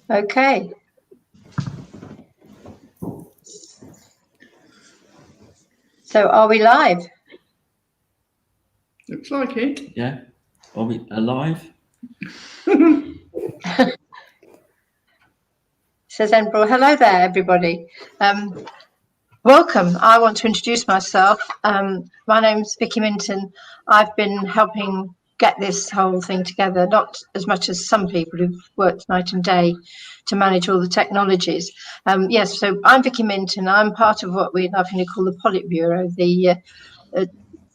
Okay. So are we live? Looks like it. Yeah. Are we alive? Says Enbro. Hello there, everybody. Welcome. I want to introduce myself. My name's Vicky Minton. I've been helping get this whole thing together, not as much as some people who've worked night and day to manage all the technologies. Yes, so I'm Vicky Minton. I'm part of what we lovingly call the Politburo, the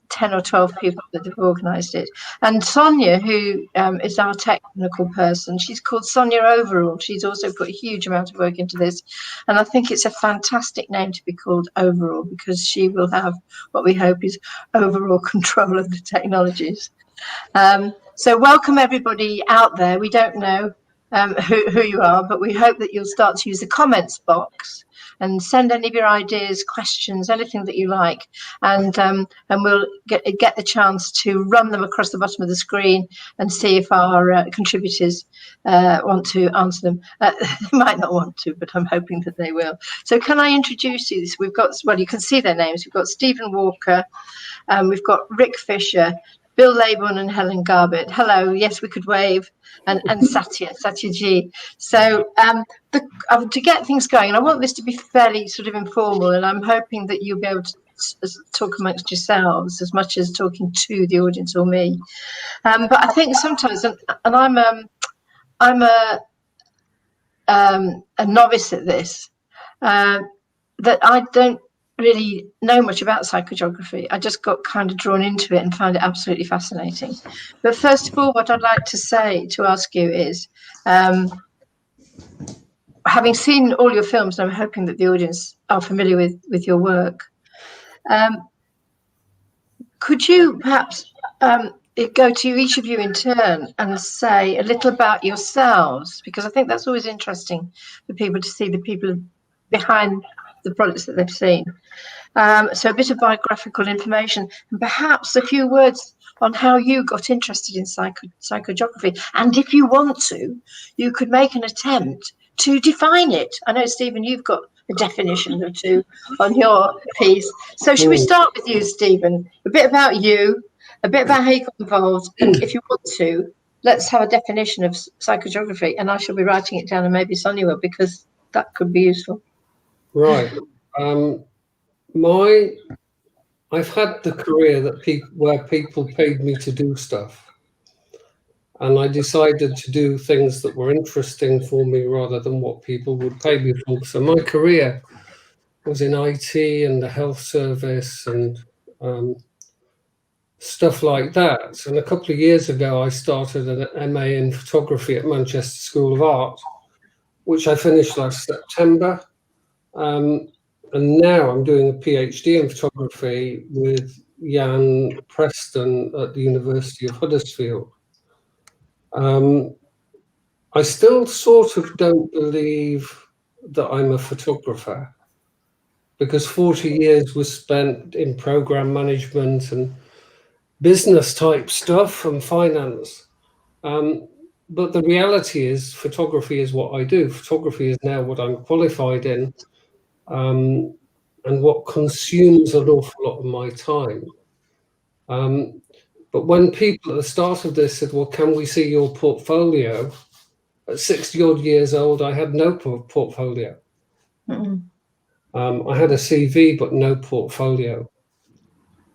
10 or 12 people that have organised it. And Sonia, who is our technical person, she's called Sonia Overall. She's also put a huge amount of work into this. And I think it's a fantastic name to be called Overall, because she will have what we hope is overall control of the technologies. So welcome everybody out there. We don't know who you are, but we hope that you'll start to use the comments box and send any of your ideas, questions, anything that you like, and we'll get the chance to run them across the bottom of the screen and see if our contributors want to answer them. They might not want to, but I'm hoping that they will. So can I introduce you? We've got, well, you can see their names. We've got Stephen Walker, we've got Rik Fisher, Bill Laybourne and Helen Garbett. Hello, yes, we could wave, and Satya G. So to get things going, I want this to be fairly sort of informal, and I'm hoping that you'll be able to talk amongst yourselves as much as talking to the audience or me. But I think sometimes, and I'm a novice at this, that I don't really know much about psychogeography. I just got kind of drawn into it and found it absolutely fascinating. But first of all, what I'd like to ask you is, having seen all your films, and I'm hoping that the audience are familiar with your work, could you perhaps go to each of you in turn and say a little about yourselves? Because I think that's always interesting for people to see the people behind the products that they've seen. So a bit of biographical information, and perhaps a few words on how you got interested in psychogeography. And if you want to, you could make an attempt to define it. I know, Stephen, you've got a definition or two on your piece. So should we start with you, Stephen? A bit about you, a bit about how you got involved, and if you want to, let's have a definition of psychogeography, and I shall be writing it down, and maybe Sonia will, because that could be useful. Right. I've had the career that where people paid me to do stuff, and I decided to do things that were interesting for me rather than what people would pay me for. So my career was in IT and the health service and stuff like that. And a couple of years ago, I started an MA in photography at Manchester School of Art, which I finished last September. And now I'm doing a PhD in photography with Jan Preston at the University of Huddersfield. I still sort of don't believe that I'm a photographer, because 40 years was spent in program management and business type stuff and finance. But the reality is photography is what I do. Photography is now what I'm qualified in. And what consumes an awful lot of my time. But when people at the start of this said, well, can we see your portfolio? At 60 odd years old, I had no portfolio. I had a CV, but no portfolio.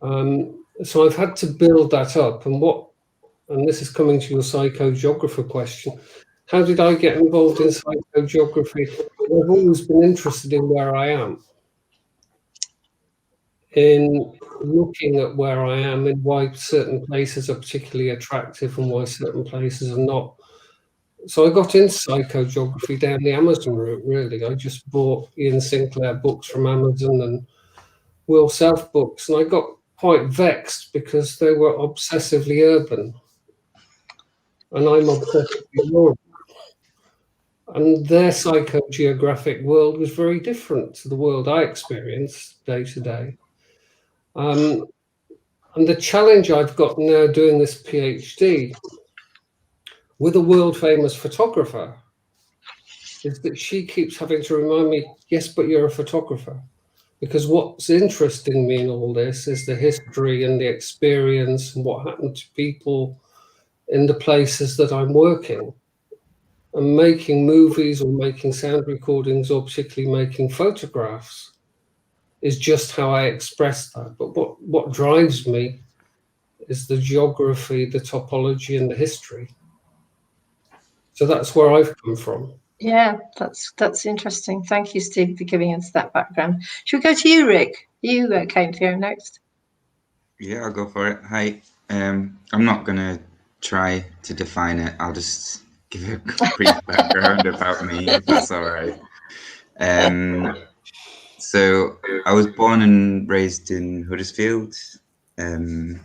So I've had to build that up. And this is coming to your psychogeographer question. How did I get involved in psychogeography? I've always been interested in where I am, in looking at where I am and why certain places are particularly attractive and why certain places are not. So I got into psychogeography down the Amazon route, really. I just bought Ian Sinclair books from Amazon and Will Self books, and I got quite vexed because they were obsessively urban. And I'm obsessively rural. And their psychogeographic world was very different to the world I experienced day to day. And the challenge I've got now doing this PhD with a world famous photographer is that she keeps having to remind me, yes, but you're a photographer. Because what's interesting me in all this is the history and the experience and what happened to people in the places that I'm working. And making movies or making sound recordings or particularly making photographs is just how I express that. But what drives me is the geography, the topology, and the history. So that's where I've come from. Yeah, that's interesting. Thank you, Steve, for giving us that background. Should we go to you, Rik? You came here next. Yeah, I'll go for it. Hi. I'm not going to try to define it. I'll just give a brief background about me, if that's all right. So I was born and raised in Huddersfield, and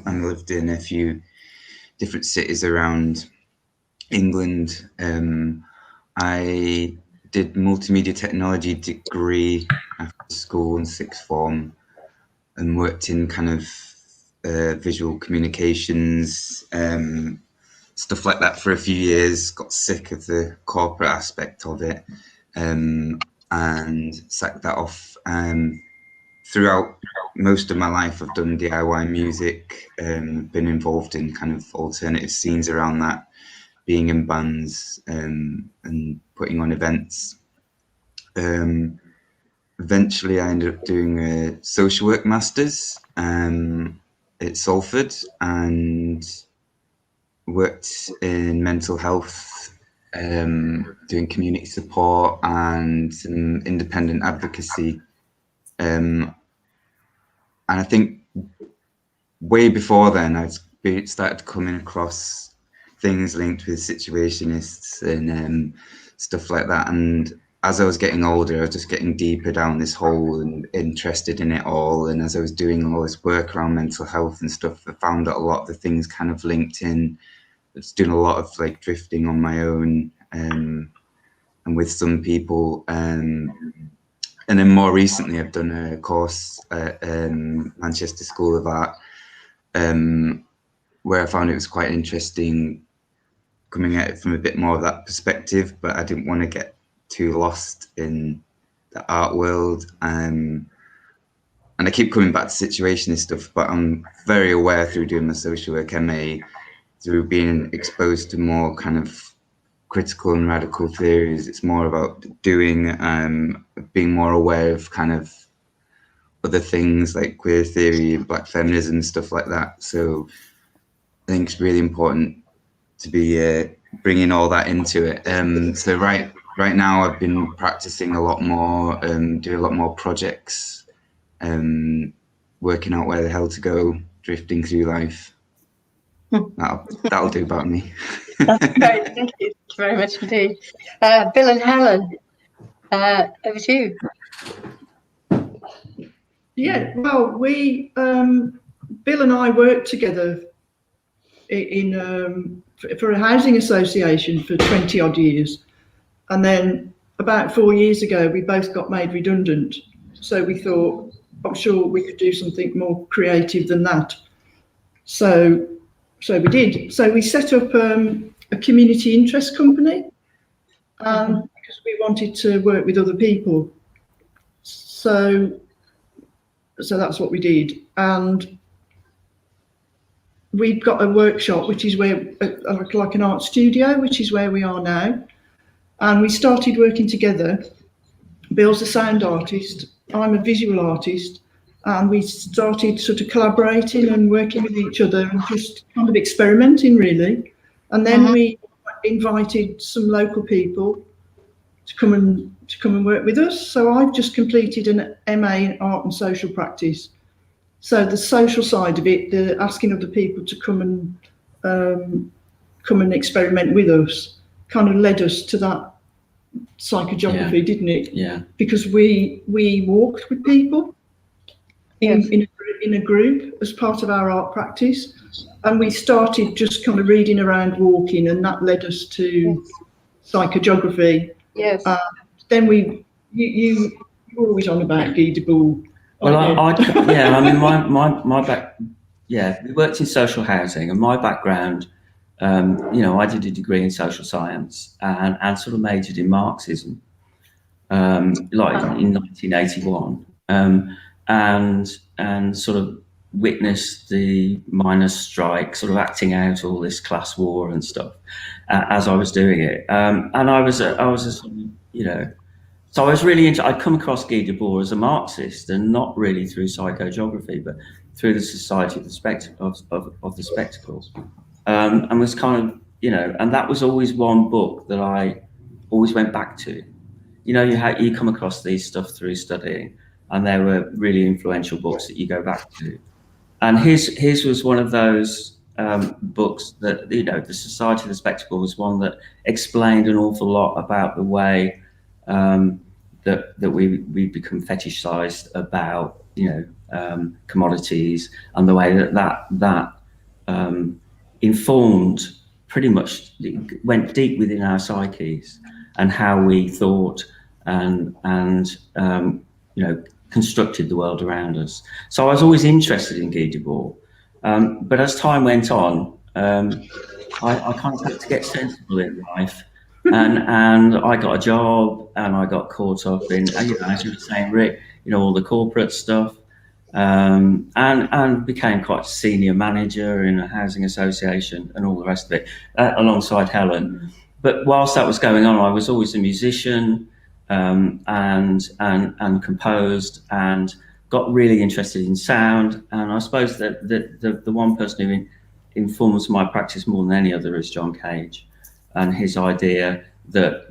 lived in a few different cities around England. I did multimedia technology degree after school in sixth form and worked in kind of visual communications, stuff like that for a few years. Got sick of the corporate aspect of it, and sacked that off. Throughout most of my life, I've done DIY music, been involved in kind of alternative scenes around that, being in bands, and putting on events. Eventually, I ended up doing a social work master's at Salford and worked in mental health, doing community support and some independent advocacy. And I think way before then, I'd started coming across things linked with situationists and stuff like that. And as I was getting older, I was just getting deeper down this hole and interested in it all. And as I was doing all this work around mental health and stuff, I found that a lot of the things kind of linked in. I was doing a lot of like drifting on my own, and with some people. And then more recently, I've done a course at Manchester School of Art, where I found it was quite interesting coming at it from a bit more of that perspective, but I didn't want to get too lost in the art world. And I keep coming back to situationist stuff, but I'm very aware through doing my social work MA, through being exposed to more kind of critical and radical theories. It's more about doing, being more aware of kind of other things like queer theory, black feminism, stuff like that. So I think it's really important to be bringing all that into it. So right now I've been practicing a lot more, doing a lot more projects, working out where the hell to go, drifting through life. That'll do about me. That's great. Thank you very much indeed. Bill and Helen, over to you. Yeah, well, we Bill and I worked together in for a housing association for 20 odd years, and then about 4 years ago we both got made redundant. So we thought, I'm sure we could do something more creative than that. So we did. So we set up a community interest company, because we wanted to work with other people. So that's what we did. And we've got a workshop, which is where, like an art studio, which is where we are now. And we started working together. Bill's a sound artist, I'm a visual artist. And we started sort of collaborating and working with each other and just kind of experimenting, really. And then we invited some local people to come and work with us. So I've just completed an MA in art and social practice. So the social side of it, the asking other people to come and experiment with us, kind of led us to that psychogeography, didn't it? Yeah. Because we walked with people in a group as part of our art practice, and we started just kind of reading around walking, and that led us to psychogeography. Yes. Then you're always on about Guy Debord. Well, I mean, my back, we worked in social housing, and my background I did a degree in social science and sort of majored in Marxism, like in 1981, and sort of witnessed the miners' strike, sort of acting out all this class war and stuff as I was doing it. And I was a sort of, so I was really I'd come across Guy Debord as a Marxist, and not really through psychogeography, but through the Society of the Spectacle, and was kind of, and that was always one book that I always went back to. You come across these stuff through studying, and there were really influential books that you go back to. And his was one of those books that, the Society of the Spectacle was one that explained an awful lot about the way that we become fetishized about, commodities, and the way that informed, pretty much went deep within our psyches and how we thought and constructed the world around us. So I was always interested in Guy Debord, but as time went on, I kind of had to get sensible in life, and I got a job, and I got caught up in, as you were saying, Rick, all the corporate stuff, and became quite a senior manager in a housing association and all the rest of it, alongside Helen. But whilst that was going on, I was always a musician, and composed, and got really interested in sound. And I suppose that the one person who informs my practice more than any other is John Cage, and his idea that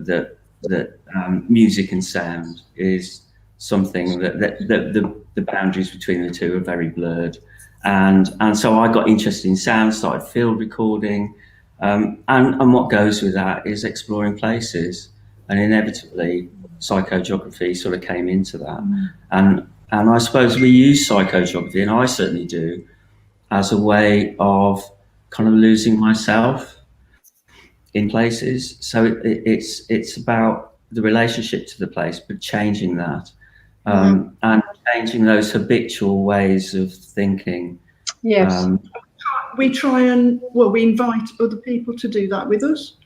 music and sound is something that the boundaries between the two are very blurred. And so I got interested in sound, started field recording, and what goes with that is exploring places, and inevitably psychogeography sort of came into that. And I suppose we use psychogeography, and I certainly do, as a way of kind of losing myself in places. So it's about the relationship to the place, but changing that, and changing those habitual ways of thinking. Yes. We try and, we invite other people to do that with us.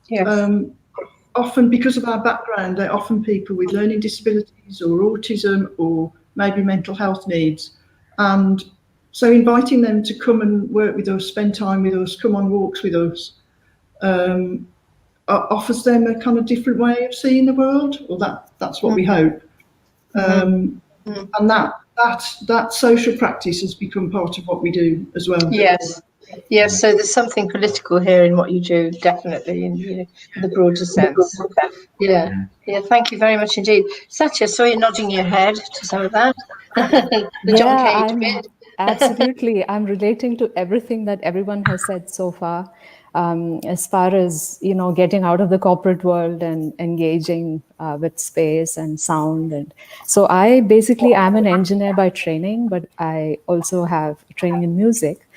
Yes. Often, because of our background, they're often people with learning disabilities or autism or maybe mental health needs. And so inviting them to come and work with us, spend time with us, come on walks with us, offers them a kind of different way of seeing the world, or that's what we hope. And that social practice has become part of what we do as well. Yes. Yes, so there's something political here in what you do, definitely, in the broader sense. Yeah, thank you very much indeed. Satya, saw you nodding your head to some of that. John Cage bit. Absolutely. I'm relating to everything that everyone has said so far, as far as, getting out of the corporate world and engaging with space and sound. And so I basically am an engineer by training, but I also have training in music.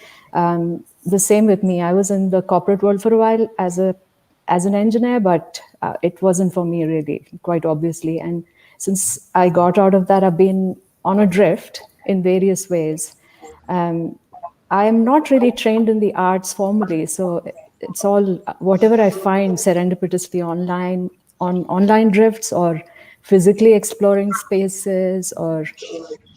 The same with me. I was in the corporate world for a while as an engineer, but it wasn't for me really, quite obviously. And since I got out of that, I've been on a drift in various ways. I am not really trained in the arts formally, so it's all whatever I find serendipitously on online drifts, or physically exploring spaces, or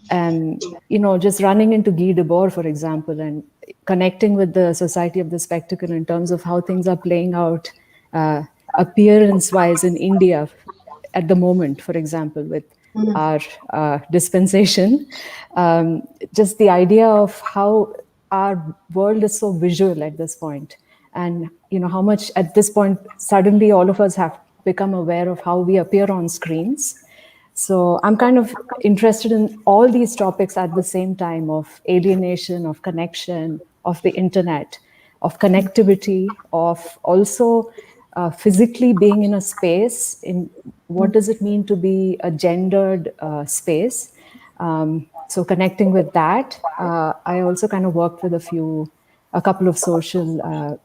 just running into Guy Debord, for example, and connecting with the Society of the Spectacle in terms of how things are playing out appearance-wise in India at the moment, for example, with our dispensation. Just the idea of how our world is so visual at this point, and how much at this point suddenly all of us have become aware of how we appear on screens. So I'm kind of interested in all these topics at the same time, of alienation, of connection, of the internet, of connectivity, of also physically being in a space. In what does it mean to be a gendered space? So connecting with that, I also kind of worked with a couple of social,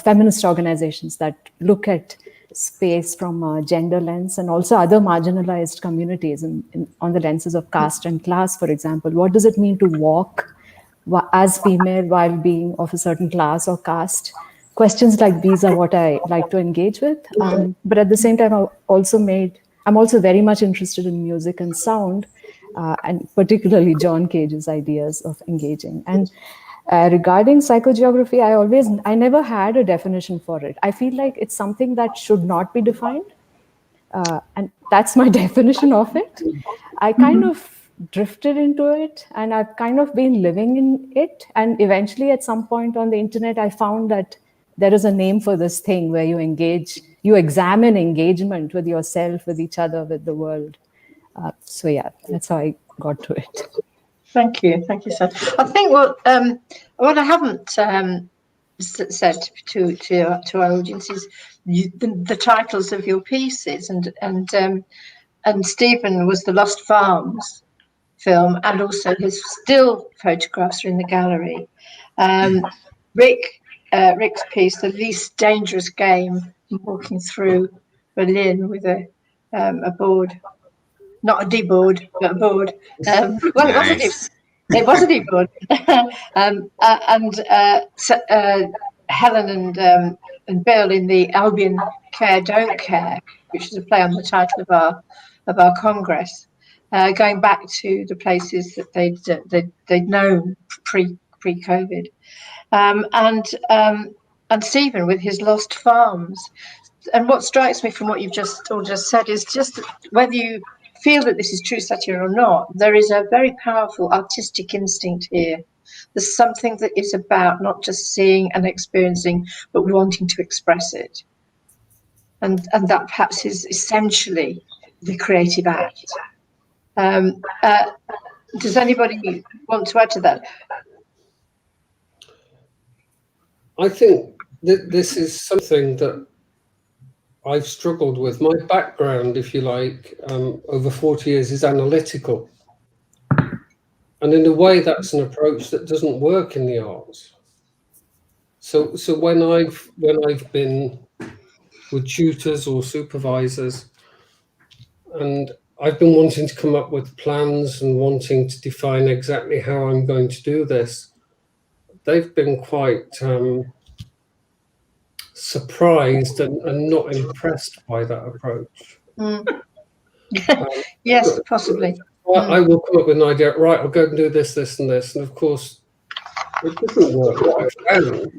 feminist organizations that look at space from a gender lens, and also other marginalized communities on the lenses of caste and class, for example. What does it mean to walk as female while being of a certain class or caste? questions like these are what I like to engage with. But at the same time, I'm also very much interested in music and sound, and particularly John Cage's ideas of engaging. And regarding psychogeography, I never had a definition for it. I feel like it's something that should not be defined. And that's my definition of it. I kind of drifted into it, and I've kind of been living in it. And eventually at some point on the internet, I found that there is a name for this thing where you examine engagement with yourself, with each other, with the world. So yeah, that's how I got to it. Thank you, sir. I think what I haven't said to our audience is the titles of your pieces, and Stephen was the Lost Farms film, and also his still photographs are in the gallery. Rik's piece, The Least Dangerous Game, walking through Berlin with a board. Not a D-board, but a board. Well, nice. It was a D-board. Helen and Bill in the Albion Care Don't Care, which is a play on the title of our congress, going back to the places that they'd known pre-COVID, and Stephen with his Lost Farms. And what strikes me from what you've just said is just whether you feel that this is true, Satya, or not, there is a very powerful artistic instinct here. There's something that is about not just seeing and experiencing, but wanting to express it. And that perhaps is essentially the creative act. Does anybody want to add to that? I think that this is something that I've struggled with. My background, if you like, over 40 years is analytical. And in a way, that's an approach that doesn't work in the arts. So when I've been with tutors or supervisors, and I've been wanting to come up with plans and wanting to define exactly how I'm going to do this, they've been quite surprised and not impressed by that approach. Yes, possibly. I will come up with an idea, right, I'll go and do this, this and this. And of course, it doesn't work. What I found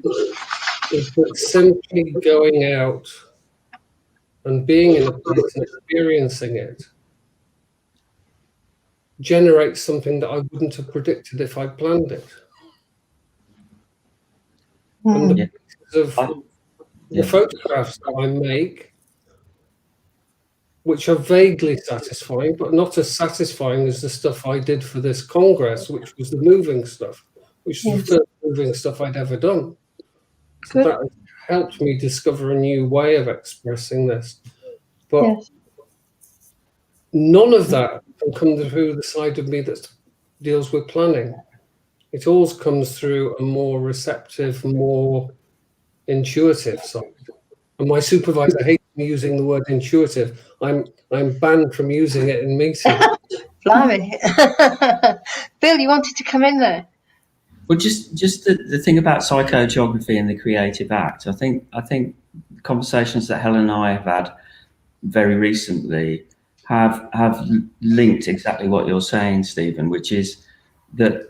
is that simply going out and being in a place and experiencing it generates something that I wouldn't have predicted if I planned it. And the pieces of the photographs that I make, which are vaguely satisfying, but not as satisfying as the stuff I did for this Congress, which was the moving stuff, which was the first moving stuff I'd ever done. So that has helped me discover a new way of expressing this. But none of that can come through the side of me that deals with planning. It always comes through a more receptive, more intuitive side. And my supervisor hates me using the word intuitive. I'm banned from using it in meetings. Blimey. Bill, you wanted to come in there? Well, just the thing about psychogeography and the creative act. I think conversations that Helen and I have had very recently have linked exactly what you're saying, Stephen, which is that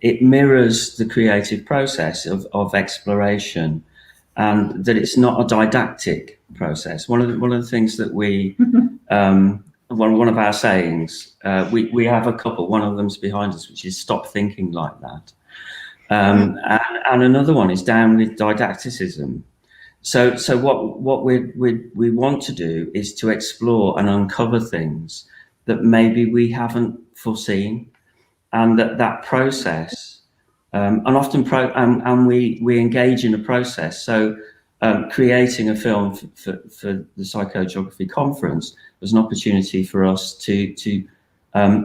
it mirrors the creative process of exploration, and that it's not a didactic process. One of the things that we one of our sayings, we have a couple. One of them's behind us, which is "Stop thinking like that," and another one is "Down with didacticism." So what we want to do is to explore and uncover things that maybe we haven't foreseen, and that process. And often we engage in a process. So creating a film for the Psychogeography Conference was an opportunity for us to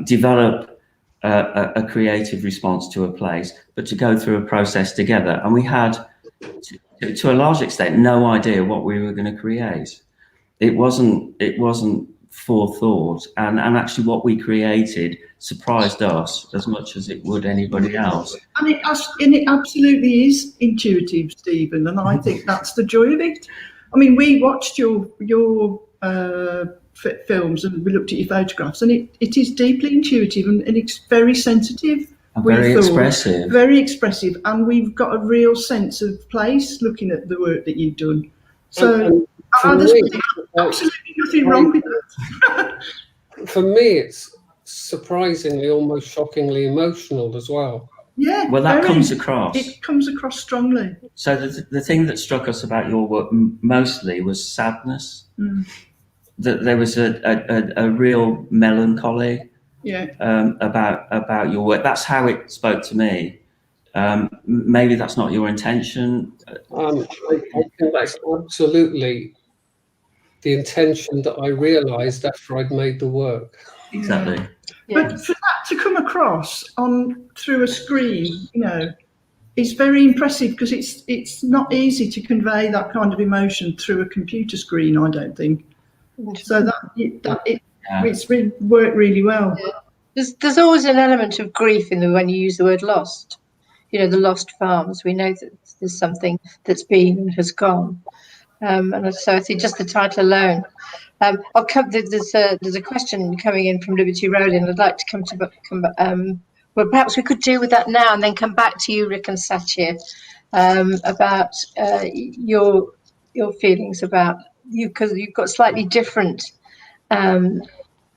develop a creative response to a place, but to go through a process together. And we had, to a large extent, no idea what we were going to create. It wasn't forethought, and actually what we created surprised us as much as it would anybody else. And it absolutely is intuitive, Stephen, and I think that's the joy of it. I mean, we watched your films and we looked at your photographs, and it is deeply intuitive and it's very sensitive. And very expressive. Very expressive, and we've got a real sense of place looking at the work that you've done. So there's absolutely nothing wrong with that. For me, it's surprisingly, almost shockingly emotional as well. Yeah. Well, that comes across. It comes across strongly. So the thing that struck us about your work mostly was sadness. That there was a real melancholy. Yeah. About your work. That's how it spoke to me. Maybe that's not your intention. I think that's absolutely the intention that I realised after I'd made the work. Exactly. Yeah. But for that to come across through a screen, is very impressive, because it's not easy to convey that kind of emotion through a computer screen, I don't think. So it's really worked really well. Yeah. There's always an element of grief when you use the word lost. The lost farms. We know that there's something that's been and has gone. And so I think just the title alone. There's a question coming in from Liberty Rowland. I'd like to come well, perhaps we could deal with that now and then come back to you, Rik and Satya, about your feelings about you, because you've got slightly different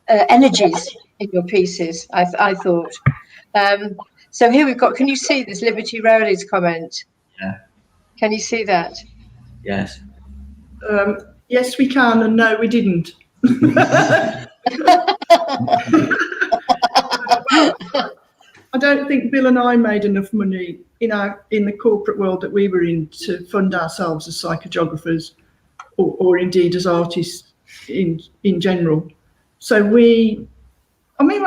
energies in your pieces, I thought. So here we've got, can you see this Liberty Rowley's comment? Yeah. Can you see that? Yes. Yes, we can, and no, we didn't. I don't think Bill and I made enough money in the corporate world that we were in to fund ourselves as psychogeographers, or indeed as artists in general. So I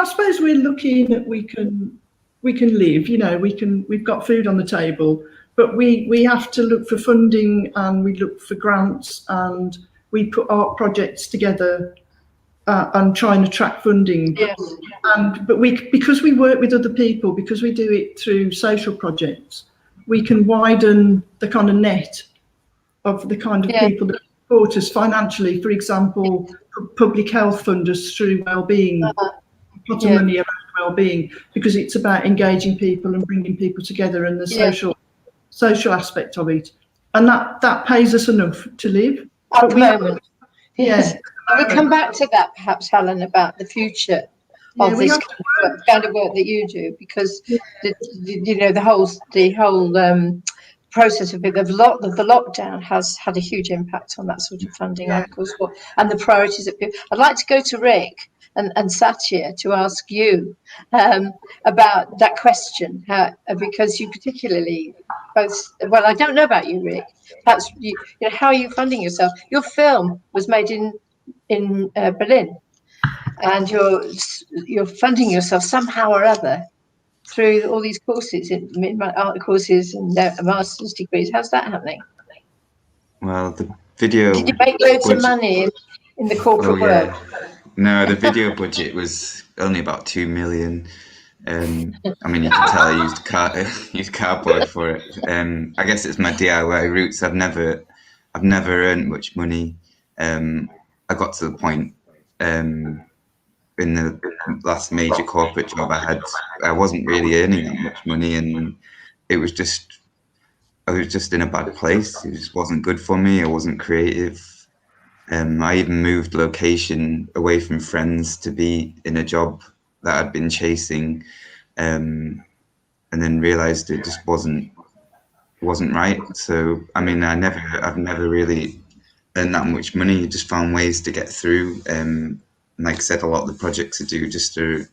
suppose we're lucky that we can live. We've got food on the table, but we have to look for funding, and we look for grants, and we put art projects together and try and attract funding. Yes. But because we work with other people, because we do it through social projects, we can widen the kind of net of the kind of people that support us financially. For example, public health funders through wellbeing, lots of money around wellbeing, because it's about engaging people and bringing people together, and the social aspect of it, and that pays us enough to live at the moment. Yes. We'll come back to that, perhaps, Helen, about the future of this kind of work that you do, because the whole process of the lockdown has had a huge impact on that sort of funding, of course, and the priorities of people. I'd like to go to Rik and Satya to ask you about that question, because you particularly both. Well, I don't know about you, Rik. Perhaps how are you funding yourself? Your film was made in Berlin, and you're funding yourself somehow or other through all these courses, art courses and master's degrees. How's that happening? Well, the video. Did you make loads of money in the corporate world? No, the video budget was only about 2 million. I mean, you can tell I used cardboard for it. I guess it's my DIY roots. I've never earned much money. I got to the point in the last major corporate job I had, I wasn't really earning that much money, and I was just in a bad place. It just wasn't good for me. I wasn't creative. I even moved location away from friends to be in a job that I'd been chasing, and then realized it just wasn't right. So I mean, I've never really earned that much money. Just found ways to get through. Like I said, a lot of the projects I do just are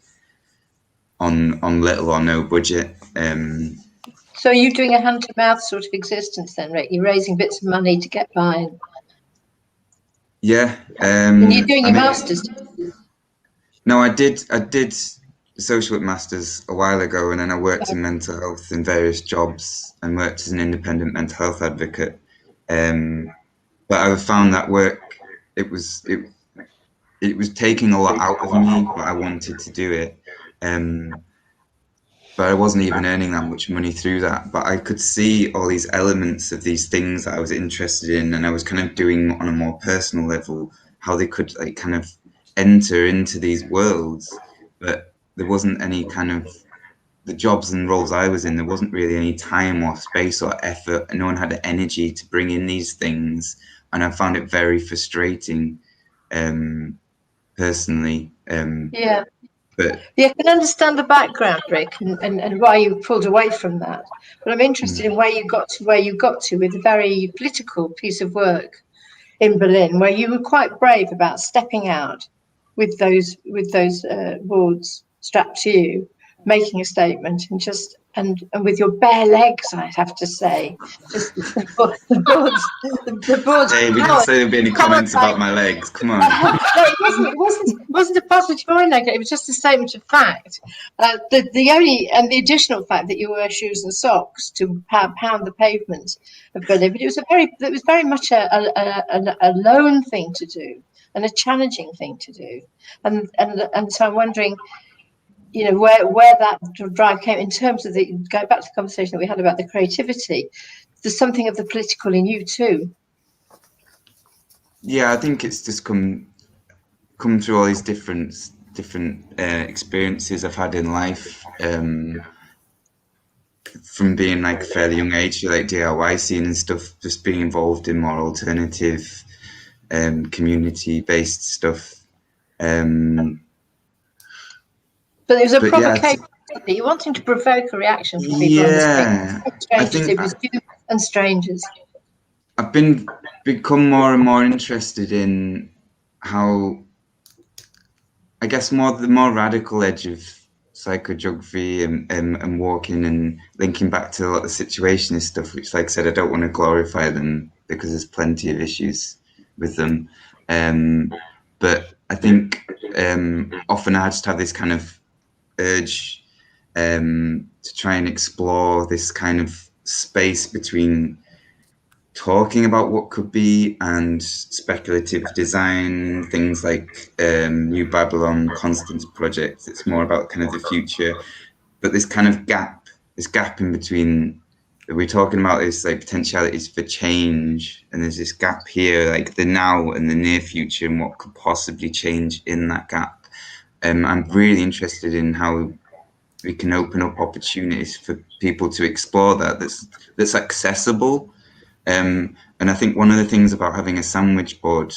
on little or no budget. So you're doing a hand-to-mouth sort of existence then, Rik? You're raising bits of money to get by. Yeah. And you're doing your masters. No, I did social work masters a while ago, and then I worked in mental health in various jobs and worked as an independent mental health advocate. But I found that work, it it was taking a lot out of me, but I wanted to do it. But I wasn't even earning that much money through that. But I could see all these elements of these things that I was interested in, and I was kind of doing on a more personal level how they could like kind of enter into these worlds. But there wasn't any kind of the jobs and roles I was in, there wasn't really any time or space or effort, and no one had the energy to bring in these things. And I found it very frustrating, personally. Yeah. But yeah, I can understand the background, Rik, and why you pulled away from that. But I'm interested in where you got to with a very political piece of work in Berlin, where you were quite brave about stepping out with those boards strapped to you, making a statement, and with your bare legs, I have to say, just the boards. hey, we didn't say there'd be any comments about my legs. Come on. No, it wasn't a positive or negative. It was just a statement of fact. The additional fact that you wear shoes and socks to pound the pavement of Berlin, but it was very much a lone thing to do and a challenging thing to do, and so I'm wondering, where that drive came in terms of going back to the conversation that we had about the creativity. There's something of the political in you too. Yeah, I think it's just come through all these different experiences I've had in life, from being like a fairly young age to like DIY scene and stuff, just being involved in more alternative, community-based stuff. But there was a provocation. You're wanting to provoke a reaction from people on the street. Strangers, it was you and strangers. I've become more and more interested in how, I guess, the more radical edge of psychogeography and walking and linking back to a lot of situationist stuff, which, like I said, I don't want to glorify them because there's plenty of issues with them. But I think often I just have this kind of urge to try and explore this kind of space between talking about what could be and speculative design, things like New Babylon, Constance projects. It's more about kind of the future, but this kind of gap in between that we're talking about is like potentialities for change, and there's this gap here, like the now and the near future, and what could possibly change in that gap. I'm really interested in how we can open up opportunities for people to explore that's accessible. And I think one of the things about having a sandwich board,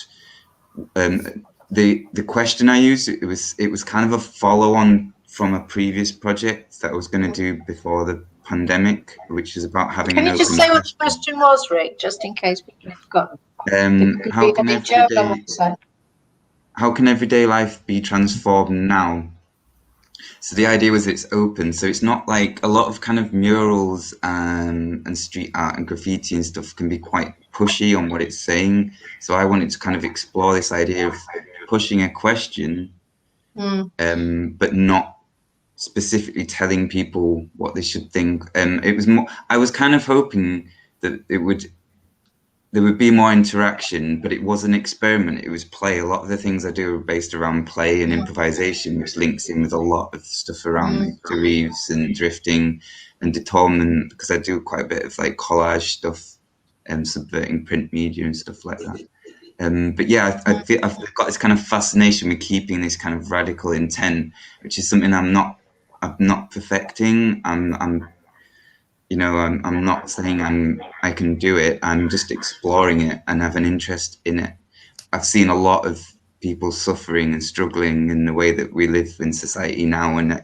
the question I used, it was kind of a follow-on from a previous project that I was going to do before the pandemic, which is about having an open. Can you just say what the question was, Rik, just in case people have forgotten? How can everyday life be transformed now? So the idea was it's open, so it's not like a lot of kind of murals and street art and graffiti and stuff can be quite pushy on what it's saying. So I wanted to kind of explore this idea of pushing a question, but not specifically telling people what they should think. It was more, I was kind of hoping that there would be more interaction, but it was an experiment. It was play. A lot of the things I do are based around play and improvisation, which links in with a lot of stuff around like Reeves and drifting and detorment, because I do quite a bit of like collage stuff and subverting print media and stuff like that. But yeah, I feel I've got this kind of fascination with keeping this kind of radical intent, which is something I'm not perfecting. I'm not saying I can do it. I'm just exploring it and have an interest in it. I've seen a lot of people suffering and struggling in the way that we live in society now, and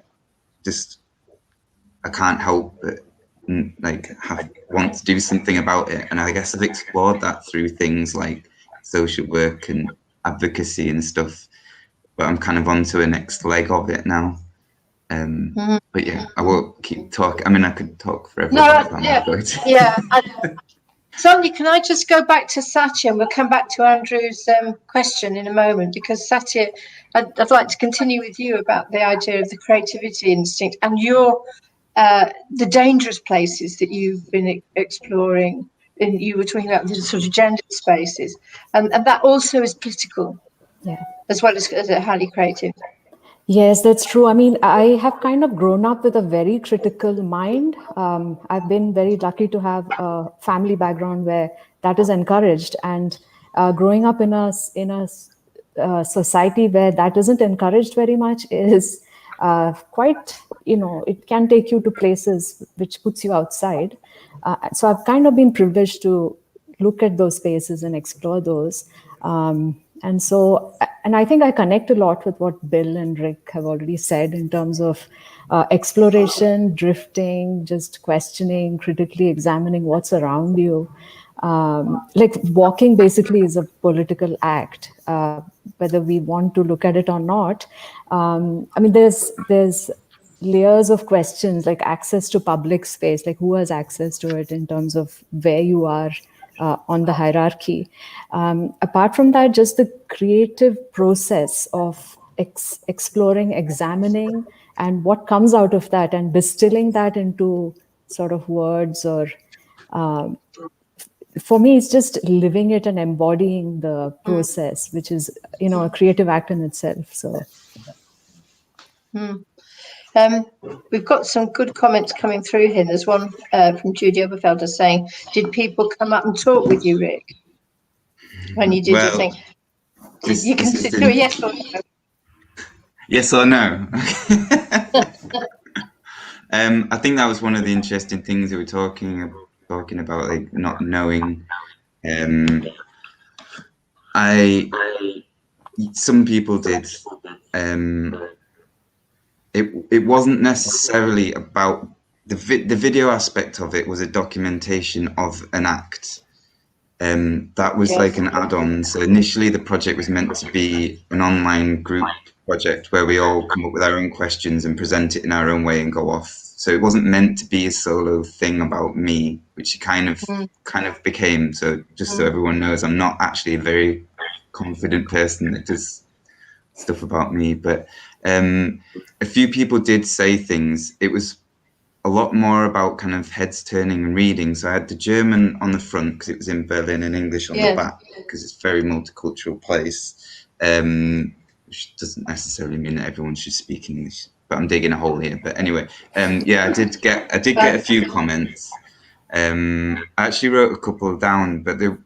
I can't help but want to do something about it. And I guess I've explored that through things like social work and advocacy and stuff. But I'm kind of onto a next leg of it now. But yeah, I won't keep talking. I mean, I could talk forever. Sonia, can I just go back to Satya, and we'll come back to Andrew's question in a moment, because Satya, I'd like to continue with you about the idea of the creativity instinct and the dangerous places that you've been exploring. And you were talking about the sort of gender spaces, and that also is political. Yeah. as well as highly creative. Yes, that's true. I mean, I have kind of grown up with a very critical mind. I've been very lucky to have a family background where that is encouraged, and growing up in a society where that isn't encouraged very much is quite, it can take you to places which puts you outside. So I've kind of been privileged to look at those spaces and explore those. And I think I connect a lot with what Bill and Rik have already said in terms of exploration, drifting, just questioning, critically examining what's around you. Like walking basically is a political act, whether we want to look at it or not. I mean, there's layers of questions like access to public space, like who has access to it in terms of where you are on the hierarchy. Apart from that, just the creative process of exploring, examining, and what comes out of that, and distilling that into sort of words or for me, it's just living it and embodying the process, which is, a creative act in itself. So. We've got some good comments coming through here. There's one from Judy Oberfelder saying, did people come up and talk with you, Rik, when you did your thing? Did you consider yes or no? Yes or no? I think that was one of the interesting things we were talking about, like not knowing. Some people did. It wasn't necessarily about the video aspect of it. Was a documentation of an act. That was like an add-on. So initially the project was meant to be an online group project where we all come up with our own questions and present it in our own way and go off. So it wasn't meant to be a solo thing about me, which it kind of became. So just so everyone knows, I'm not actually a very confident person that does stuff about me, but a few people did say things. It was a lot more about kind of heads turning and reading. So I had the German on the front because it was in Berlin and English on the back because it's a very multicultural place, which doesn't necessarily mean that everyone should speak English, but I'm digging a hole here. But anyway, I did get a few comments. I actually wrote a couple down, but there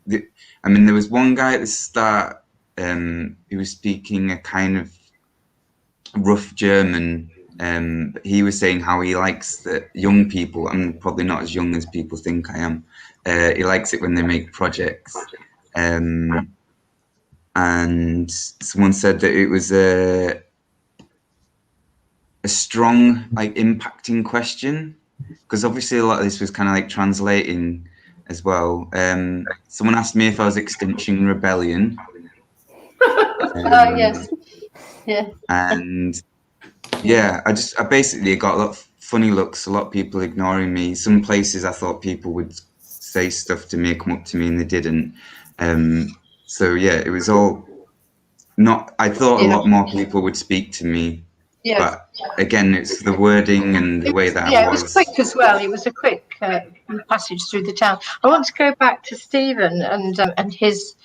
was one guy at the start who was speaking a kind of rough German. He was saying how he likes that young people, I'm probably not as young as people think I am, he likes it when they make projects. And someone said that it was a strong, like, impacting question, because obviously a lot of this was kind of like translating as well. Someone asked me if I was Extinction Rebellion. Yes. Yeah. And yeah, I basically got a lot of funny looks, a lot of people ignoring me. Some places I thought people would say stuff to me, come up to me, and they didn't. So yeah, it was all not, I thought a lot more people would speak to me. Yeah. But again, it's the wording and the way that I was. Yeah, it was quick as well. It was a quick passage through the town. I want to go back to Stephen and his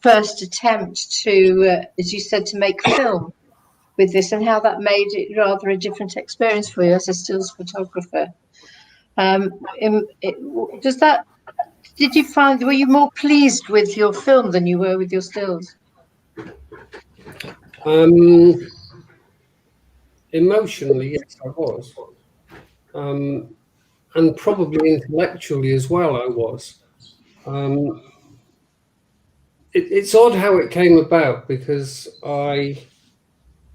first attempt to, as you said, to make film with this, and how that made it rather a different experience for you as a stills photographer. Did you find, were you more pleased with your film than you were with your stills? Emotionally, yes, I was. And probably intellectually as well, I was. It's odd how it came about, because I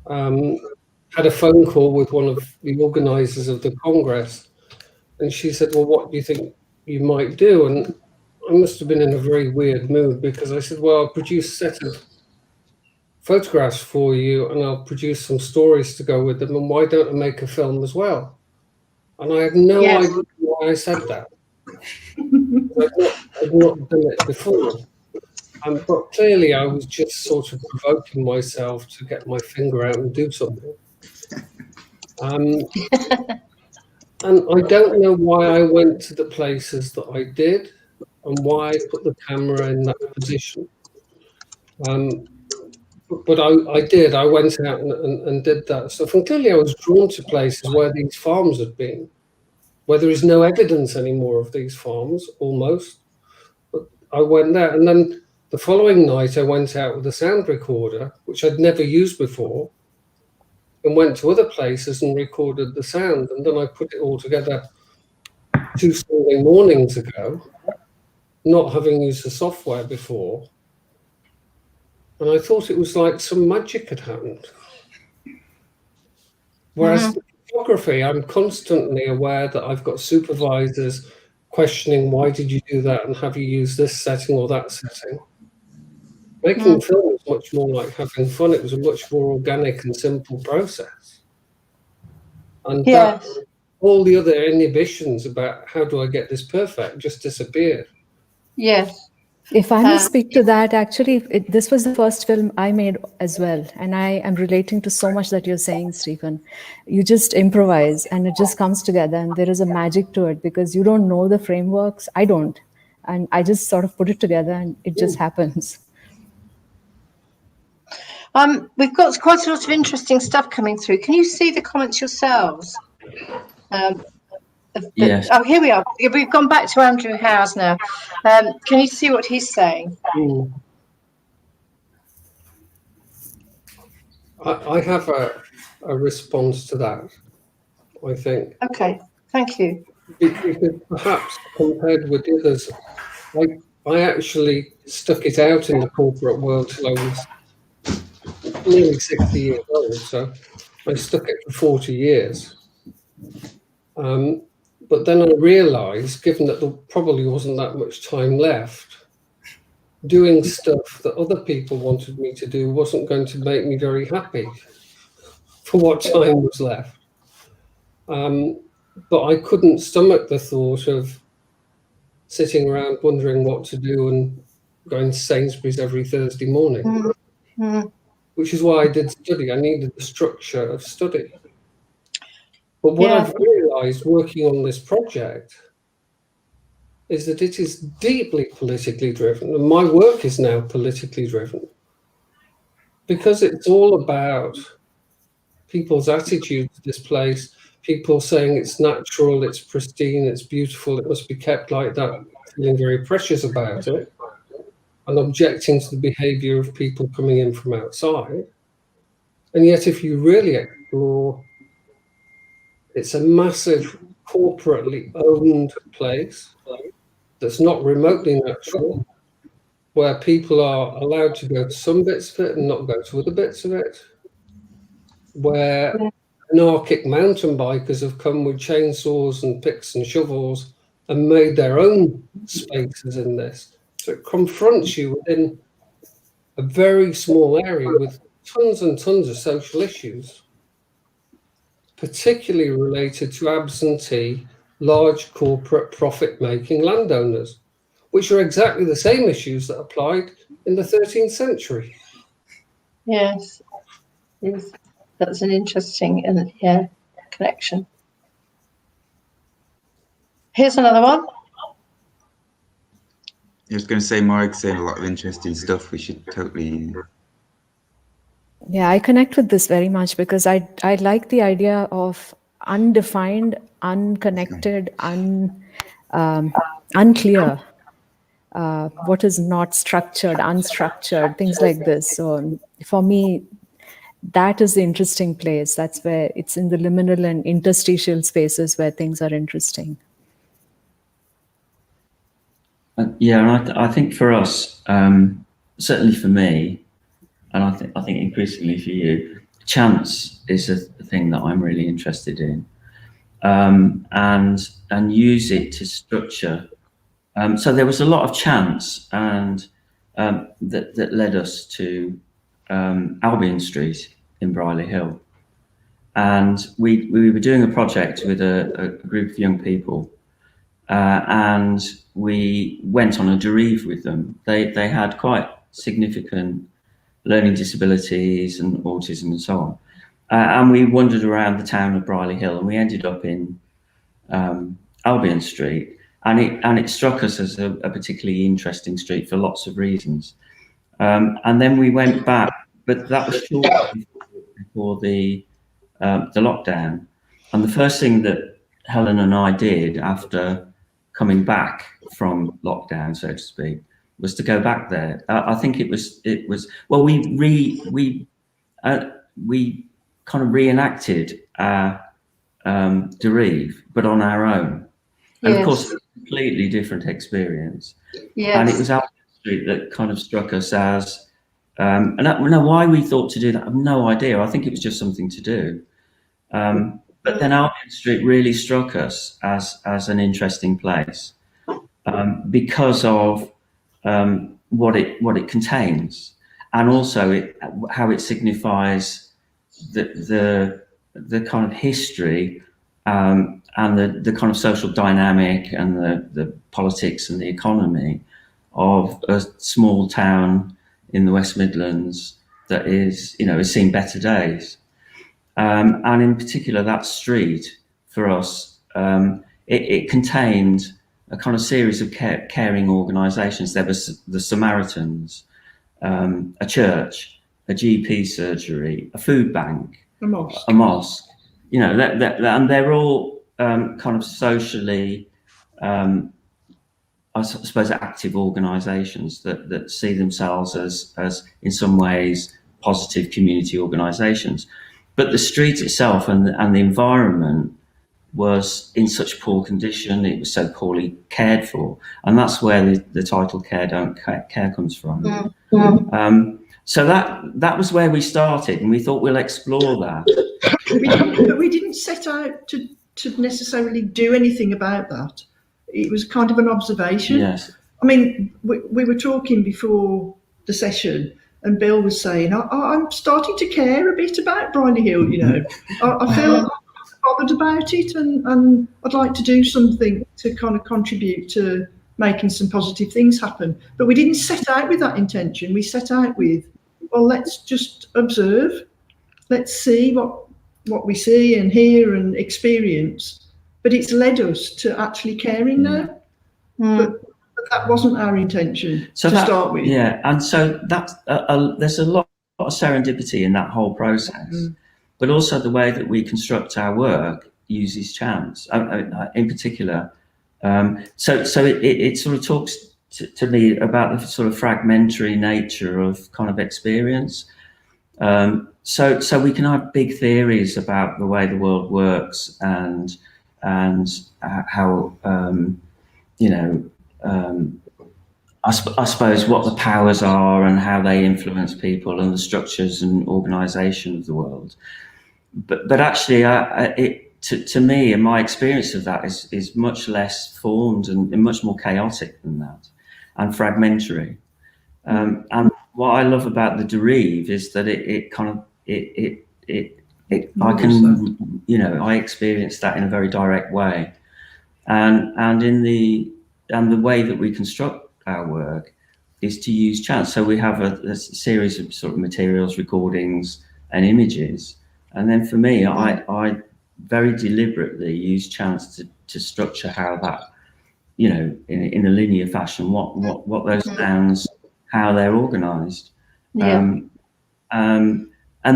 had a phone call with one of the organisers of the Congress, and she said, well, what do you think you might do? And I must have been in a very weird mood, because I said, well, I'll produce a set of photographs for you, and I'll produce some stories to go with them, and why don't I make a film as well? And I had no idea why I said that. I'd not done it before. But clearly I was just sort of provoking myself to get my finger out and do something. And I don't know why I went to the places that I did and why I put the camera in that position. but I did. I went out and did that stuff. And clearly I was drawn to places where these farms had been, where there is no evidence anymore of these farms, almost. But I went there. And then the following night, I went out with a sound recorder, which I'd never used before, and went to other places and recorded the sound. And then I put it all together 2 Sunday mornings ago, not having used the software before. And I thought it was like some magic had happened. Whereas the photography, I'm constantly aware that I've got supervisors questioning, why did you do that? And have you used this setting or that setting? Making film was much more like having fun. It was a much more organic and simple process. And that, all the other inhibitions about how do I get this perfect just disappeared. Yes. If I may speak to that, actually, this was the first film I made as well. And I am relating to so much that you're saying, Stephen. You just improvise and it just comes together, and there is a magic to it because you don't know the frameworks. I don't. And I just sort of put it together and it just happens. We've got quite a lot of interesting stuff coming through. Can you see the comments yourselves? Yes. Oh, here we are. We've gone back to Andrew Howes now. Can you see what he's saying? I have a response to that, I think. Okay, thank you. Because perhaps compared with others, I actually stuck it out in the corporate world till I was nearly 60 years old, so I stuck it for 40 years. But then I realised, given that there probably wasn't that much time left, doing stuff that other people wanted me to do wasn't going to make me very happy for what time was left. But I couldn't stomach the thought of sitting around wondering what to do and going to Sainsbury's every Thursday morning, which is why I did study. I needed the structure of study. But what I've realised working on this project is that it is deeply politically driven, and my work is now politically driven because it's all about people's attitude to this place, people saying it's natural, it's pristine, it's beautiful, it must be kept like that, feeling very precious about it, and objecting to the behaviour of people coming in from outside. And yet if you really explore, it's a massive corporately owned place that's not remotely natural, where people are allowed to go to some bits of it and not go to other bits of it, where anarchic mountain bikers have come with chainsaws and picks and shovels and made their own spaces in this. So it confronts you within a very small area with tons and tons of social issues, particularly related to absentee, large corporate profit-making landowners, which are exactly the same issues that applied in the 13th century. Yes, that's an interesting connection. Here's another one. I was going to say, Mark's saying a lot of interesting stuff. We should totally... Yeah, I connect with this very much because I like the idea of undefined, unconnected, unclear, what is not structured, unstructured, things like this. So for me, that is the interesting place. That's where it's in the liminal and interstitial spaces where things are interesting. Yeah, and I think for us, certainly for me, and I think increasingly for you, chance is a thing that I'm really interested in, and use it to structure. So there was a lot of chance, and that led us to Albion Street in Brierley Hill, and we were doing a project with a group of young people, and we went on a derive with them. They had quite significant learning disabilities and autism and so on. And we wandered around the town of Brierley Hill, and we ended up in Albion Street. And it struck us as a particularly interesting street for lots of reasons. And then we went back but that was shortly before the lockdown. And the first thing that Helen and I did after coming back from lockdown, so to speak, was to go back there. I think it was well, we kind of reenacted our bereave, but on our own. And of course, a completely different experience. Yes. And it was Albion Street that kind of struck us as, and I know why we thought to do that. I have no idea. I think it was just something to do. But then Albion Street really struck us as an interesting place because of what it contains, and also how it signifies the kind of history and the kind of social dynamic and the politics and the economy of a small town in the West Midlands that is, has seen better days. And in particular, that street for us, it contained a kind of series of caring organisations. There was the Samaritans, a church, a GP surgery, a food bank, a mosque. And they're all kind of socially, I suppose, active organisations that see themselves as in some ways positive community organisations. But the street itself and the environment was in such poor condition. It was so poorly cared for, and that's where the title "Care Don't Care" comes from. So that was where we started, and we thought we'll explore that. But we didn't set out to necessarily do anything about that. It was kind of an observation. Yes. I mean, we were talking before the session, and Bill was saying, I'm starting to care a bit about Brinley Hill, I feel bothered about it, and I'd like to do something to kind of contribute to making some positive things happen. But we didn't set out with that intention. We set out with, well, let's just observe. Let's see what we see and hear and experience. But it's led us to actually caring now. But that wasn't our intention to start with. Yeah, and so that's there's a lot of serendipity in that whole process, but also the way that we construct our work uses chance. In particular, so it sort of talks to me about the sort of fragmentary nature of kind of experience. So we can have big theories about the way the world works and how I suppose what the powers are and how they influence people and the structures and organisation of the world. But actually, to me, and my experience of that is much less formed and much more chaotic than that, and fragmentary. And what I love about the bereave is that I experience that in a very direct way, and the way that we construct our work is to use chance. So we have a series of sort of materials, recordings, and images, and then for me, I very deliberately use chance to structure how that, in a linear fashion, what those sounds, how they're organised, and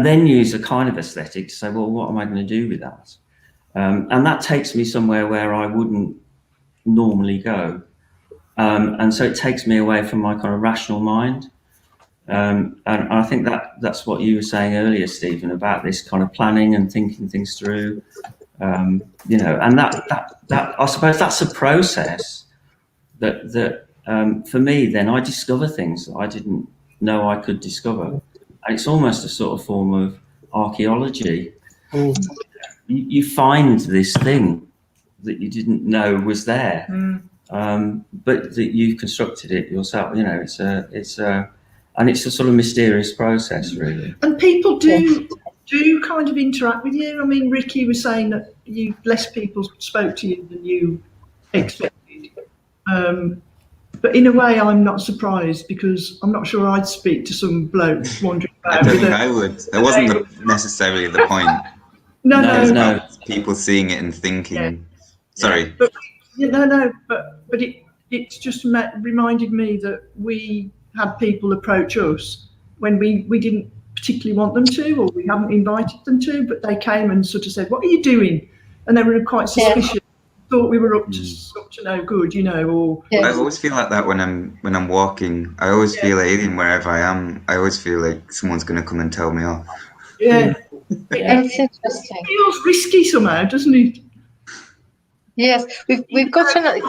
then use a kind of aesthetic to say, well, what am I going to do with that? And that takes me somewhere where I wouldn't normally go. And so it takes me away from my kind of rational mind. And I think that's what you were saying earlier, Stephen, about this kind of planning and thinking things through, and that I suppose that's a process that for me, then I discover things that I didn't know I could discover. And it's almost a sort of form of archaeology. You find this thing that you didn't know was there. But that you've constructed it yourself. It's a sort of mysterious process, really. And people do kind of interact with you. I mean, Ricky was saying that less people spoke to you than you expected. But in a way, I'm not surprised, because I'm not sure I'd speak to some bloke wandering about. I don't think I would. That wasn't necessarily the point. No. People seeing it and thinking. Yeah. Sorry. But it's just reminded me that we had people approach us when we didn't particularly want them to, or we haven't invited them to, but they came and sort of said, "What are you doing?" And they were quite suspicious. Thought we were up to no good, you know. Or I always feel like that when I'm walking. I always feel alien wherever I am. I always feel like someone's going to come and tell me off. Yeah, It's interesting. It feels risky somehow, doesn't it? Yes, we've got another.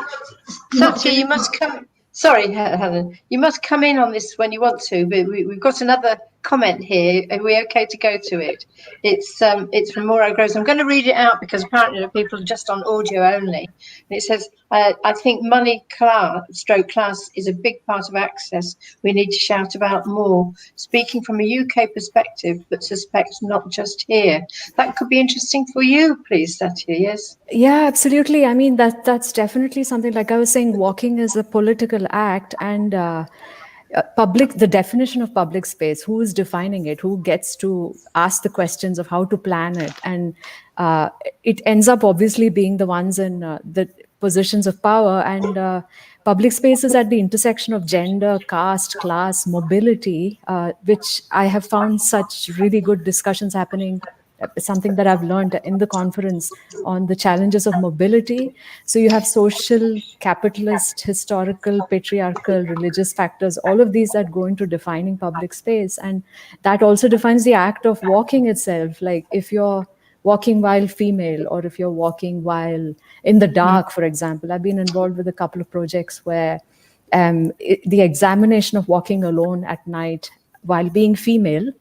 Satya, you must come. Sorry, Helen, you must come in on this when you want to. But we've got another comment here. Are we okay to go to it? It's from Maura Groves. I'm going to read it out because apparently the people are just on audio only. And it says, I think money class is a big part of access we need to shout about more, speaking from a UK perspective, but suspect not just here. That could be interesting for you, please, Satya, yes? Yeah, absolutely. I mean, that's definitely something, like I was saying, walking is a political act, and the definition of public space, who is defining it, who gets to ask the questions of how to plan it, and it ends up obviously being the ones in the positions of power. And public spaces at the intersection of gender, caste, class, mobility, which I have found such really good discussions happening, something that I've learned in the conference on the challenges of mobility. So you have social, capitalist, historical, patriarchal, religious factors, all of these that go into defining public space. And that also defines the act of walking itself. Like if you're walking while female, or if you're walking while in the dark, for example. I've been involved with a couple of projects where the examination of walking alone at night while being female,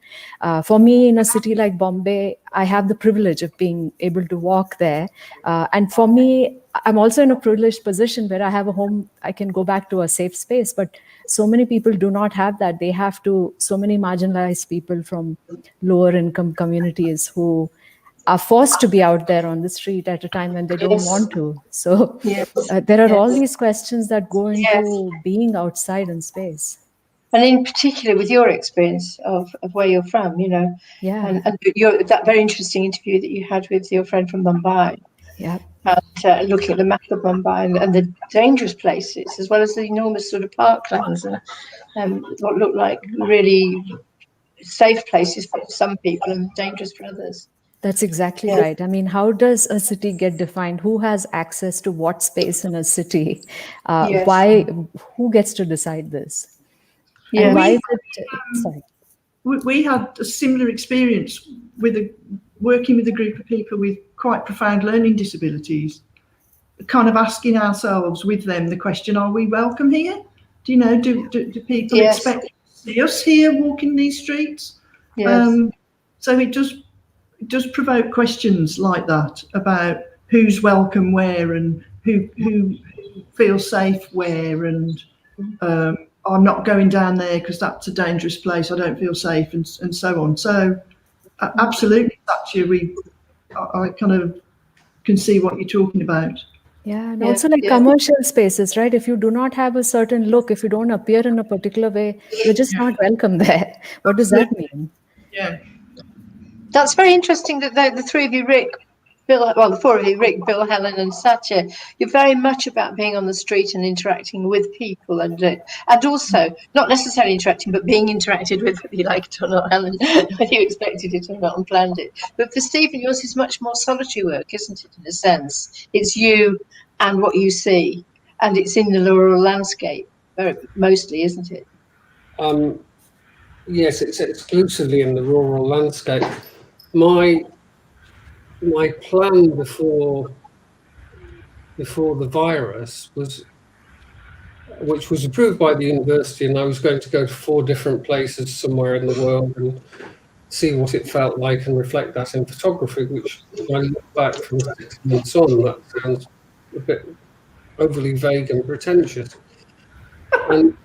for me in a city like Bombay, I have the privilege of being able to walk there. And for me, I'm also in a privileged position where I have a home, I can go back to a safe space, but so many people do not have that. They have to, so many marginalized people from lower income communities who are forced to be out there on the street at a time when they don't want to. So there are all these questions that go into being outside in space. And in particular, with your experience of where you're from, you know, and that very interesting interview that you had with your friend from Mumbai, and looking at the map of Mumbai and the dangerous places, as well as the enormous sort of parklands and what look like really safe places for some people and dangerous for others. That's exactly right. I mean, how does a city get defined? Who has access to what space in a city? Why? Who gets to decide this? Yeah. And why is it? Sorry. We had a similar experience with working with a group of people with quite profound learning disabilities, kind of asking ourselves with them the question, are we welcome here? Do you know, do people expect to see us here walking these streets? So it does provoke questions like that about who's welcome where and who feels safe where, and I'm not going down there because that's a dangerous place, I don't feel safe, and so on. So absolutely, Satya, I kind of can see what you're talking about. Yeah, and also like commercial spaces, right? If you do not have a certain look, if you don't appear in a particular way, you're just not welcome there. What does that mean? Yeah. That's very interesting that the three of you, Rik, Bill, well, the four of you, Rik, Bill, Helen and Satya, you're very much about being on the street and interacting with people and also not necessarily interacting, but being interacted with, whether you like it or not, Helen, whether you expected it or not and planned it. But for Stephen, yours is much more solitary work, isn't it, in a sense? It's you and what you see, and it's in the rural landscape, mostly, isn't it? Yes, it's exclusively in the rural landscape. My plan before the virus was, which was approved by the university, and I was going to go to 4 different places somewhere in the world and see what it felt like and reflect that in photography, which when I look back from 6 months on, that sounds a bit overly vague and pretentious. And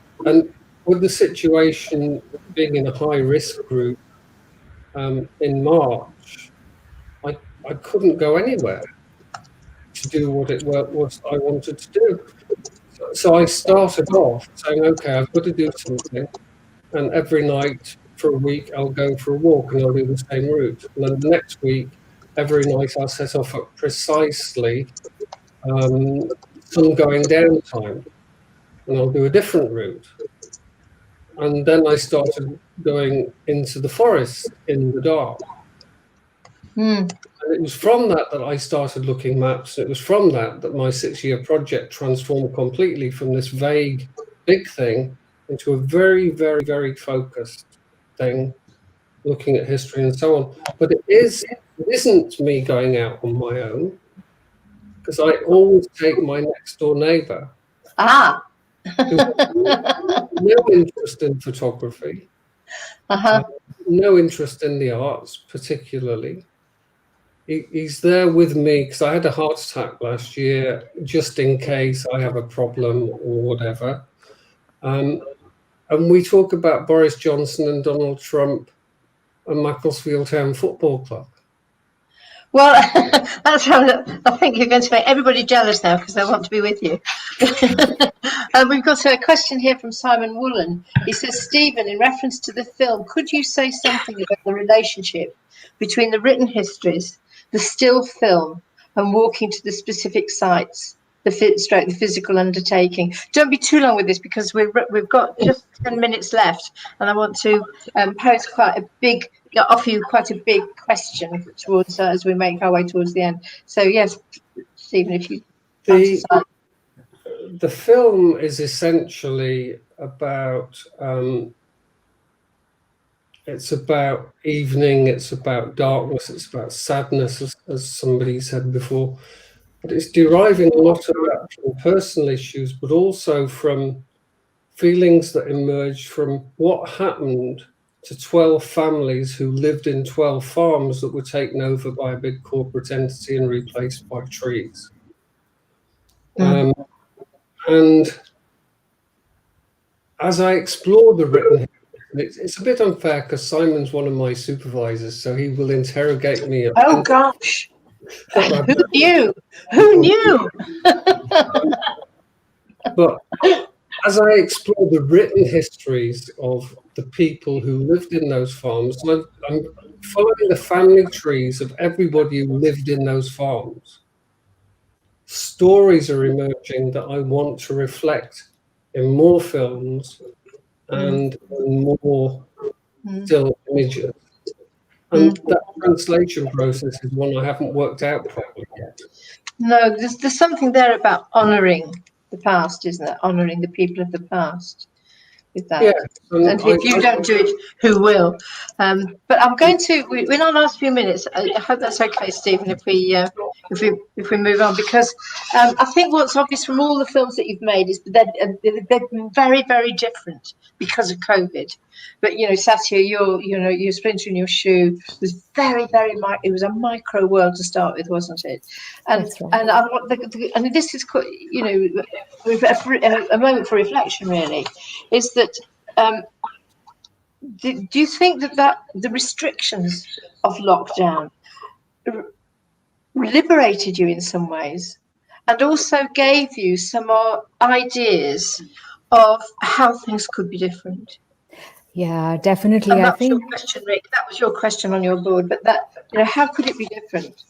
with the situation being in a high-risk group in March, I couldn't go anywhere to do what it was I wanted to do. So I started off saying, okay, I've got to do something. And every night for a week, I'll go for a walk and I'll do the same route. And then the next week, every night I'll set off at precisely sun going down time. And I'll do a different route. And then I started going into the forest in the dark. And it was from that I started looking maps. It was from that my 6-year project transformed completely from this vague, big thing into a very, very, very focused thing, looking at history and so on. But it isn't me going out on my own, because I always take my next door neighbour. Who has no interest in photography, no interest in the arts particularly. He's there with me because I had a heart attack last year, just in case I have a problem or whatever. And we talk about Boris Johnson and Donald Trump and Macclesfield Town Football Club. Well, that's how I think you're going to make everybody jealous now because they want to be with you. We've got a question here from Simon Woolen. He says, Stephen, in reference to the film, could you say something about the relationship between the written histories, the still film, and walking to the specific sites, the physical undertaking? Don't be too long with this because we've got just 10 minutes left, and I want to offer you quite a big question towards as we make our way towards the end. So yes, Stephen, if you the film is essentially about it's about evening, it's about darkness, it's about sadness, as somebody said before. But it's deriving a lot of that from personal issues, but also from feelings that emerged from what happened to 12 families who lived in 12 farms that were taken over by a big corporate entity and replaced by trees. And as I explore the written, it's a bit unfair because Simon's one of my supervisors, so he will interrogate me. Oh gosh, who knew? Who knew? But as I explore the written histories of the people who lived in those farms, I'm following the family trees of everybody who lived in those farms. Stories are emerging that I want to reflect in more films and more still images. And that translation process is one I haven't worked out properly yet. No, there's something there about honouring the past, isn't there? Honouring the people of the past with that. Yeah, and if you don't do it, who will? But I'm going to. We're in our last few minutes. I hope that's okay, Stephen. If we move on, because I think what's obvious from all the films that you've made is that they've been very, very different because of COVID. But Satya, your splinter in your shoe was very, very it was a micro world to start with, wasn't it? And That's right. and this is a moment for reflection. Really, is that. Do you think that the restrictions of lockdown liberated you in some ways, and also gave you some more ideas of how things could be different? Yeah, definitely. And I that's think your question, Rik. That was your question on your board. But how could it be different?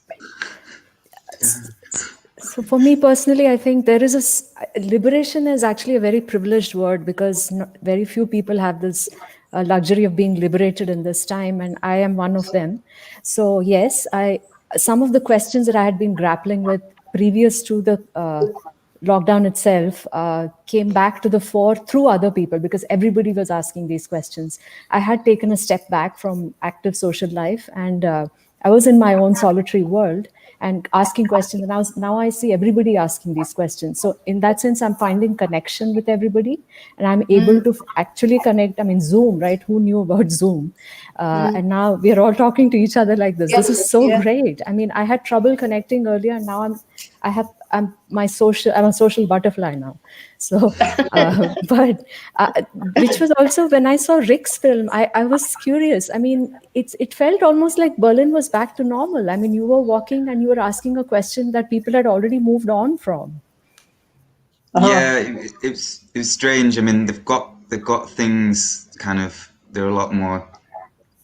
So for me personally, I think there is liberation is actually a very privileged word, because very few people have this luxury of being liberated in this time, and I am one of them. So yes, some of the questions that I had been grappling with previous to the lockdown itself came back to the fore through other people, because everybody was asking these questions. I had taken a step back from active social life, and I was in my own solitary world and asking questions. And now I see everybody asking these questions. So in that sense, I'm finding connection with everybody, and I'm able to actually connect. I mean, Zoom, right? Who knew about Zoom? And now we are all talking to each other like this. This is so great. I mean, I had trouble connecting earlier, and now I'm a social butterfly now. So, but which was also when I saw Rik's film, I was curious. I mean, it felt almost like Berlin was back to normal. I mean, you were walking and you were asking a question that people had already moved on from. Yeah, it was strange. I mean, they've got things kind of. They're a lot more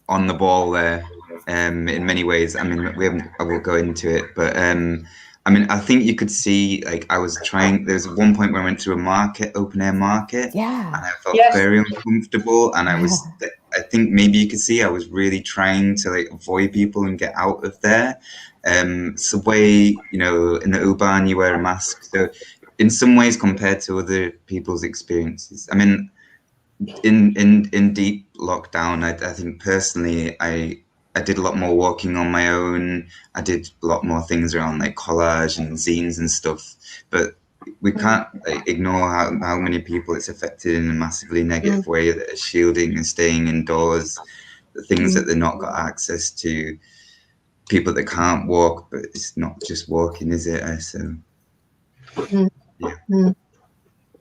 on the ball there in many ways. I mean, I won't go into it, but I mean, I think you could see, like, I was trying, there's one point where I went to a market, open air market, Yeah. and I felt Yes. very uncomfortable, and I think maybe you could see I was really trying to, like, avoid people and get out of there. Subway, you know, in the U-Bahn, you wear a mask. So in some ways, compared to other people's experiences, I mean, in deep lockdown, I think personally, I did a lot more walking on my own. I did a lot more things around like collage and zines and stuff. But we can't ignore how many people it's affected in a massively negative way, that are shielding and staying indoors, the things that they're not got access to, people that can't walk. But it's not just walking, is it? So yeah.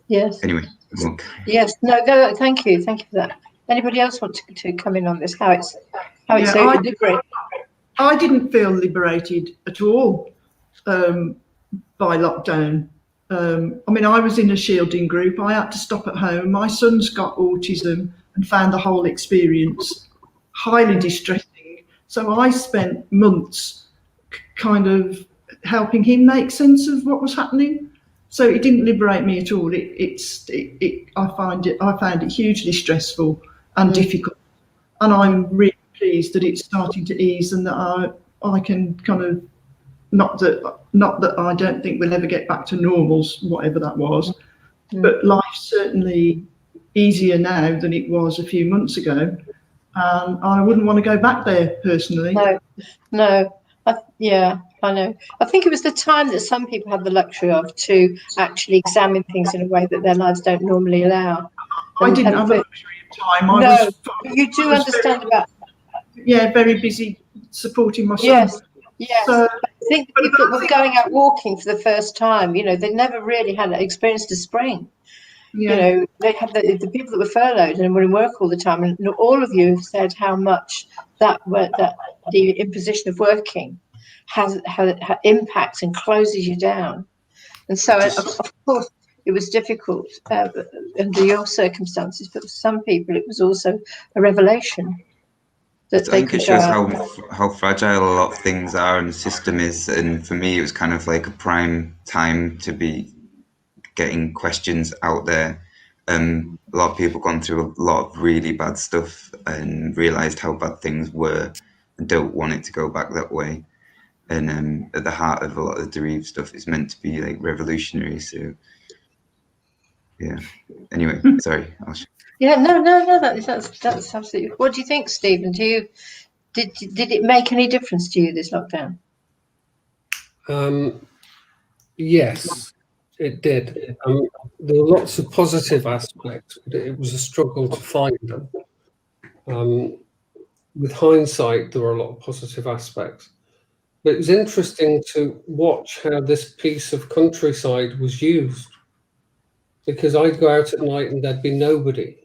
Yes. Anyway. Okay. Yes. No. Thank you. Thank you for that. Anybody else want to come in on this? How it's so liberating? I didn't feel liberated at all by lockdown. I mean, I was in a shielding group. I had to stop at home. My son's got autism and found the whole experience highly distressing. So I spent months kind of helping him make sense of what was happening. So it didn't liberate me at all. I found it hugely stressful and difficult. And I'm really pleased that it's starting to ease, and that I can kind of, not that I don't think we'll ever get back to normals, whatever that was, but life's certainly easier now than it was a few months ago. And I wouldn't want to go back there personally. No. I know. I think it was the time that some people had the luxury of to actually examine things in a way that their lives don't normally allow. I didn't have the luxury of time. You do understand about. Yeah, very busy supporting my son. Yes. So, I think the people that were going out walking for the first time, you know, they never really had experienced a spring. Yeah. You know, they had the people that were furloughed and were in work all the time, and all of you have said how much that the imposition of working has impacts and closes you down. And so, of course, it was difficult under your circumstances, but for some people, it was also a revelation. I think it shows how fragile a lot of things are and the system is. And for me, it was kind of like a prime time to be getting questions out there. A lot of people gone through a lot of really bad stuff and realised how bad things were and don't want it to go back that way. And at the heart of a lot of the Derive stuff is meant to be like revolutionary. So yeah. Anyway, sorry. Yeah, no. That's absolutely. What do you think, Stephen? Did it make any difference to you, this lockdown? Yes, it did. There were lots of positive aspects, but it was a struggle to find them. With hindsight, there were a lot of positive aspects. But it was interesting to watch how this piece of countryside was used, because I'd go out at night and there'd be nobody.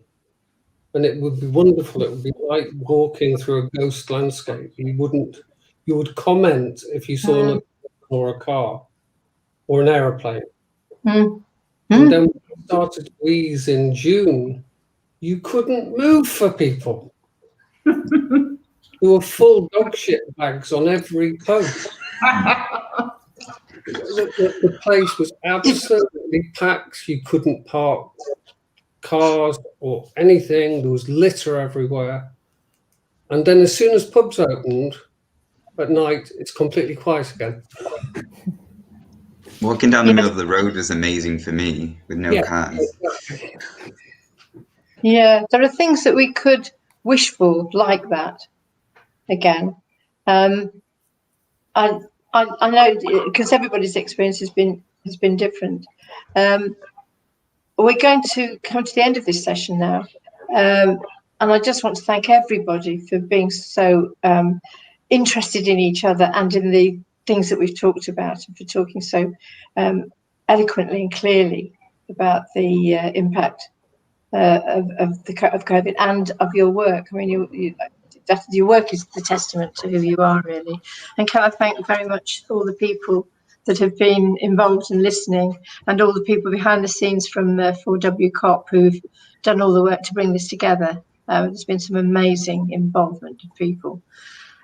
And it would be wonderful. It would be like walking through a ghost landscape. You would comment if you saw an or a car or an aeroplane. And then when it started to ease in June, you couldn't move for people. There were full dog shit bags on every post. The place was absolutely packed. You couldn't park cars or anything. There was litter everywhere. And then as soon as pubs opened at night, it's completely quiet again. Walking down the middle of the road was amazing for me with no cars. Yeah, there are things that we could wish for like that again. I know, because everybody's experience has been different. We're going to come to the end of this session now, and I just want to thank everybody for being so interested in each other and in the things that we've talked about, and for talking so eloquently and clearly about the impact of COVID and of your work. I mean, your work is the testament to who you are, really. And can I thank very much all the people that have been involved in listening, and all the people behind the scenes from 4W COP who've done all the work to bring this together. There's been some amazing involvement of people.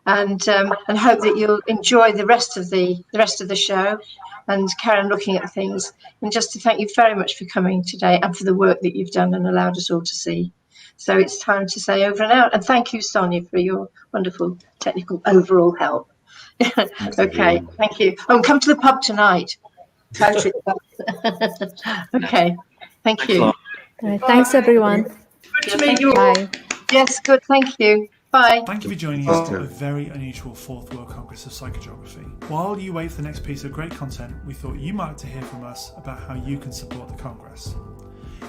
and hope that you'll enjoy the rest of the show and carry on looking at things. And just to thank you very much for coming today and for the work that you've done and allowed us all to see. So it's time to say over and out. And thank you, Sonia, for your wonderful technical overall help. Okay, thank you. Oh, and come to the pub tonight. Okay, thank you. All right, thanks, everyone. Good to meet you all. Bye. Yes, good, thank you. Bye. Thank you for joining us for a very unusual 4th World Congress of Psychogeography. While you wait for the next piece of great content, we thought you might like to hear from us about how you can support the Congress.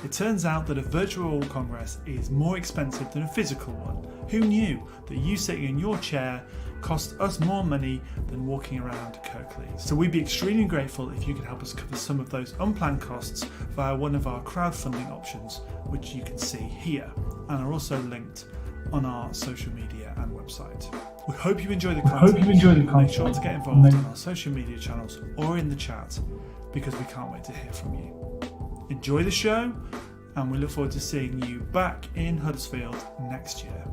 It turns out that a virtual Congress is more expensive than a physical one. Who knew that you sitting in your chair cost us more money than walking around Kirklees? So we'd be extremely grateful if you could help us cover some of those unplanned costs via one of our crowdfunding options, which you can see here and are also linked on our social media and website. We hope you enjoy the content. Make sure to get involved on our social media channels or in the chat, because we can't wait to hear from you. Enjoy the show, and we look forward to seeing you back in Huddersfield next year.